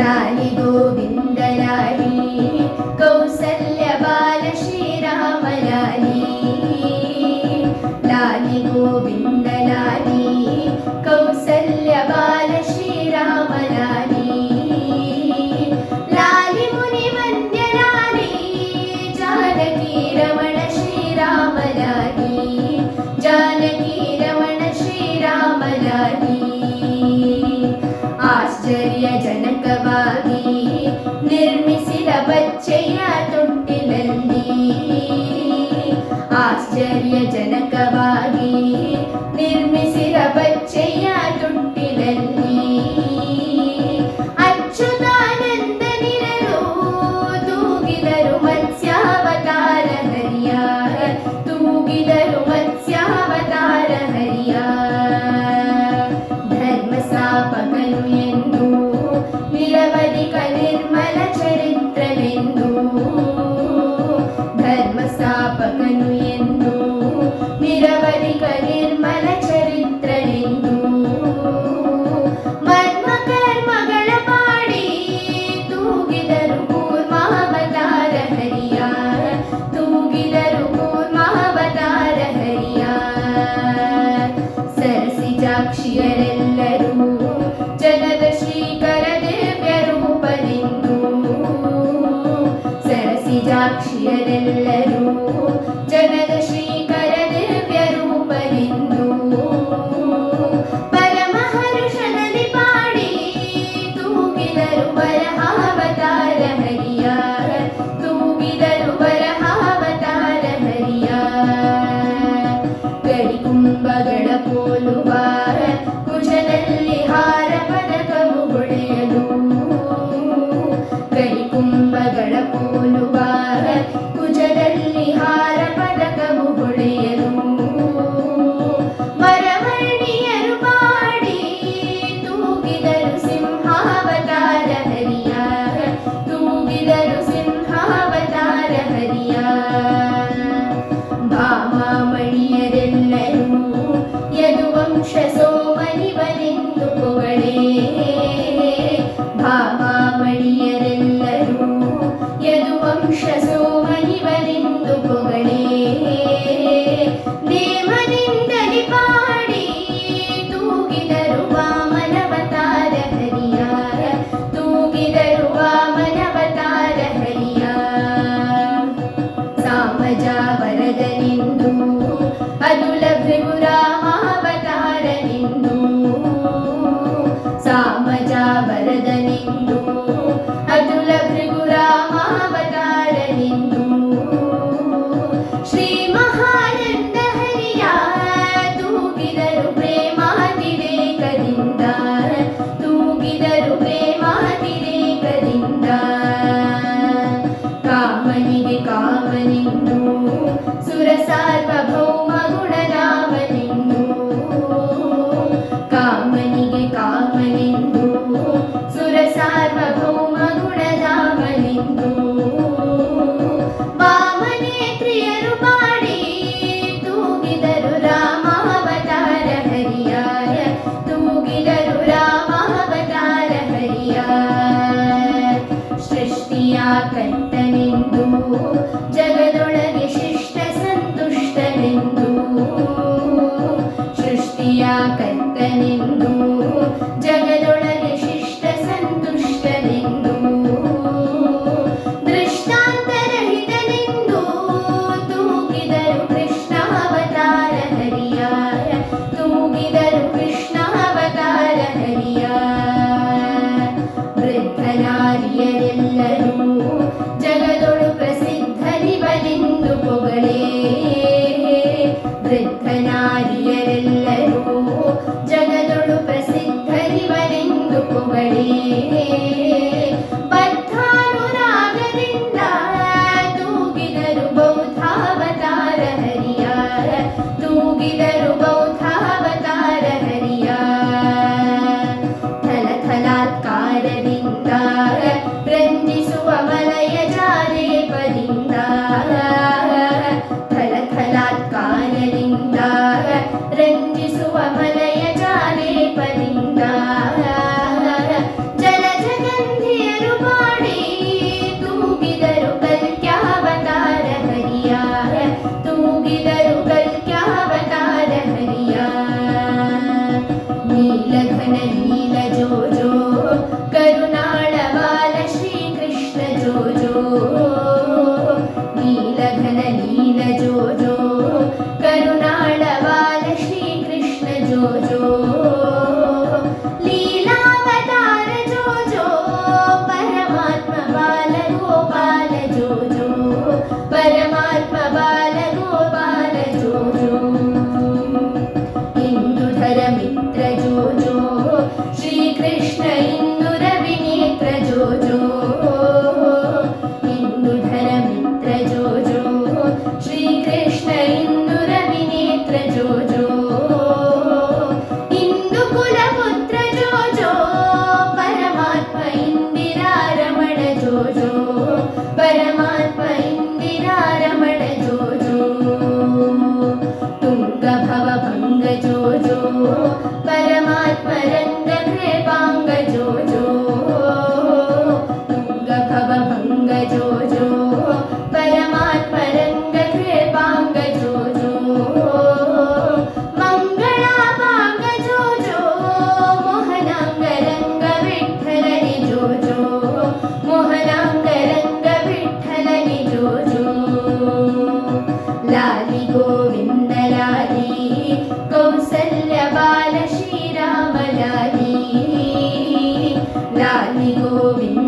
लाली गोविंद लाली कौसल्य बाल श्रीराम लाली लाली गोविंद लाली कौसल्य बाल श्रीराम लाली लाली मुनि वंद्य लाली जानकी रमण श्रीराम लाली जानकी रमण श्रीराम लाली ಆಶ್ಚರ್ಯಜನಕವಾಗಿ ನಿರ್ಮಿಸಿದ ಬಚ್ಚೆಯ ತೊಟ್ಟಿಲಲ್ಲಿ ಆಶ್ಚರ್ಯಜನಕವಾಗಿ ನಿರ್ಮಿಸಿದ ಬಚ್ಚೆಯ ತೊಟ್ಟಿಲಲ್ಲಿ ಅಚ್ಯುತಾನಂದನಿರಲು ತೂಗಿದರು ಮತ್ಸ್ಯಾವತಾರ ಹರಿಯ ತೂಗಿದರು ಮತ್ಸ್ಯಾವತಾರ ಹರಿಯ ಧರ್ಮಸ್ಥಾಪಕನು ಎಂದು ನಿರವಧಿಕ ನಿರ್ಮಲ ಚರಿತ್ರನೆಂದು ಧರ್ಮಸ್ಥಾಪಕನು ಎಂದು ನಿರವಧಿಕ ನಿರ್ಮಲ ಚರಿತ್ರನೆಂದು ಮರ್ಮ ಕರ್ಮಗಳ ಪಾಡಿ ತೂಗಿದರು ಕೂರ್ಮಾವತಾರ ಹರಿಯ ತೂಗಿದರು ಕೂರ್ಮಾವತಾರ ಹರಿಯ ಸರಸಿಜಾಕ್ಷಿಯರೆಲ್ಲರೂ ಜನದ ಶ್ರೀಕರ ದಿವ್ಯ ರೂಪನೆಂದು ಸರಸಿಜಾಕ್ಷಿಯರೆಲ್ಲರೂ ಜನದ ಶ್ರೀಕರ ದಿವ್ಯ ರೂಪನೆಂದು ಪರಮಹರ್ಷನಲ್ಲಿ ಪಾಡಿ ತೂಗಿದರು ವರಹಾವತಾರ ಹರಿಯ ತೂಗಿದರು ವರಹಾವತಾರ ಹರಿಯ ಗಡಿಕುಂಭಗಳ ಪೋಲುವ ಕುಜದಲ್ಲಿ ಹಾರ ಪದಕವು ಹೊಳೆಯಲು ಗಡಿಕುಂಭಗಳ ಪೋಲುವ ಕುಜದಲ್ಲಿ ಹಾರ ಪದಕವು ಹೊಳೆಯಲು ಮರವರ್ಣಿಯರು ಪಾಡಿ ತೂಗಿದರು ಸಿಂಹಾವತಾರ ಹರಿಯ ತೂಗಿದರು ಸಿಂಹಾವತಾರ ಹರಿಯ ಭಾಮಾಮಣಿಯರೆಲ್ಲರೂ ಯದುವಂಶ ಸೋಮನಿವನೆಂದು ಪೊಗಳೆ ಭಾಮಾಮಣಿಯರೆಲ್ಲರೂ ಯದುವಂಶ ಸೋಮನಿವನೆಂದು ಪೊಗಳೆ ನೇಮದಿಂದಲಿ ಪಾಡಿ ತೂಗಿದರು ವಾಮನವತಾರ ಹರಿಯ ತೂಗಿದರು ವಾಮನವತಾರ ಹರಿಯ ಸಾಮಜಾವರದನೆಂದು ಅದುಲ ಭೃಗುರಾಮಾವತಾರನೆಂದು ಸಾಮಜಾವರದನೆಂದು ಅದುಲ ಭೃಗುರಾಮಾವತಾರನೆಂದು ಶ್ರೀ ಮಹಾನಂದ ಹರಿಯ ತೂಗಿದರು ಪ್ರೇಮಾತಿರೇಕದಿಂದ ತೂಗಿದರು ಪ್ರೇಮಾತಿರೇಕದಿಂದ ಕಾಮನಿಗೆ ಕಾಮನೆಂದು ಸುರ ಸಾರ್ವಭೌಮ ಗುಣರಾಮನೆಂದು ಕಾಮನಿಗೆ ಕಾಮನೆಂದು ಸುರ ಸಾರ್ವಭೌಮ ಗುಣರಾಮನೆಂದು ವಾಮನೇತ್ರಿಯರು ಪಾಡಿ ತೂಗಿದರು ರಾಮಾವತಾರ ಹರಿಯ ತೂಗಿದರು ರಾಮಾವತಾರ ಹರಿಯ ಸೃಷ್ಟಿಯ ಕರ್ತನೆಂದು ಜಗದೊಳಗೆ ಶಿಷ್ಟ ಸಂತುಷ್ಟನೆಂದು ಸೃಷ್ಟಿಯ ಕರ್ತನೆಂದು ಜಗದೊಳಗೆ ಶಿಷ್ಟ ಸಂತುಷ್ಟನೆಂದು ದೃಷ್ಟಾಂತರಹಿತನೆಂದು ತೂಗಿದರು ಕೃಷ್ಣಾವತಾರ ಹರಿಯ ತೂಗಿದರು ಕೃಷ್ಣಾವತಾರ ಹರಿಯ ವೃದ್ಧನಾರಿಯರೆಲ್ಲರೂ ಜಗದೊಳು ಪ್ರಸಿದ್ಧನಿವನೆಂದು ಪೊಗಳೆ ವೃದ್ಧನಾರಿಯರೆಲ್ಲರೂ ಜಗದೊಳು ಪ್ರಸಿದ್ಧನಿವನೆಂದು ಪೊಗಳೆ ಬದ್ಧಾನುರಾಗದಿಂದ ತೂಗಿದರು ಬೌದ್ಧಾವತಾರ ಹರಿಯ ತೂಗಿದರು ಬೌದ್ಧಾವತಾರ ಹರಿಯ ಥಲಥಲಾತ್ಕಾರದಿಂದ ರಂಜಿಸುವ ಮಲಯ ಜಾಲೆ ಪದಿಂದ ಥಲಥಲಾತ್ಕಾರದಿಂದ ರಂಜಿಸುವ ಮಲಯ ಜಾಲೆ ಪದಿಂದ ಜಲಜಗಂಧಿ ಸ್ವಾಮಿ ಗೋವಿಂದ